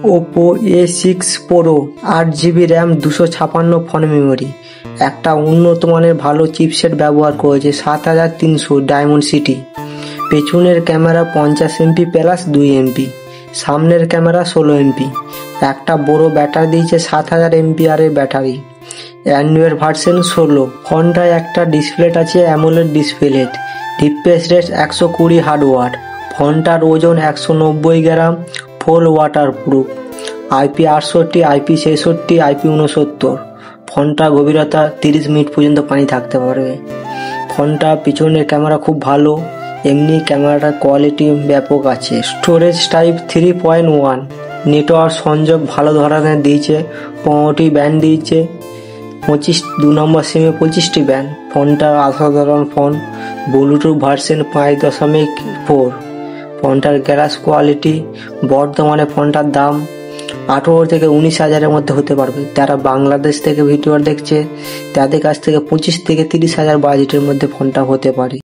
Oppo A6 pro 8GB RAM 256 phone memory, একটা উন্নত মানের ভালো চিপসেট ব্যবহার করেছে 7300 ডায়মন্ড-সিটি। পেছনের ক্যামেরা 50MP প্লাস 2MP, সামনের ক্যামেরা 16MP, একটা বড় ব্যাটারি দিয়েছে 7000 mAh এর ব্যাটারি। Android version 16। ফোনটায় একটা ডিসপ্লে আছে অ্যামোলেড ডিসপ্লে, রিফ্রেশ রেট 120 হার্ডওয়াট। ফোনটার ওজন 190 গ্রাম, ফুল ওয়াটারপ্রুফ, IP68, IP66, IP69। ফোনটার গভীরতা 30 মিনিট পর্যন্ত পানি থাকতে পারবে। ফোনটা পিছনের ক্যামেরা খুব ভালো, এমনি ক্যামেরাটার কোয়ালিটি ব্যাপক আছে। স্টোরেজ টাইপ 3.1, নেটওয়ার্ক সংযোগ ভালো ধরনের দিয়েছে, 15টি ব্যান্ড দিয়েছে, 2 নম্বর সিমে 25টি ব্যান্ড। ফোনটা অসাধারণ ফোন। Bluetooth version 5.4। ফোনটার গ্লাস কোয়ালিটি। বর্তমানে ফোনটার দাম 18 থেকে 19 হাজারের মধ্যে হতে পারবে। যারা বাংলাদেশ থেকে ভিডিও দেখছে তাদের কাছ থেকে 25 থেকে 30 হাজার বাজেটের মধ্যে ফোনটা হতে পারে।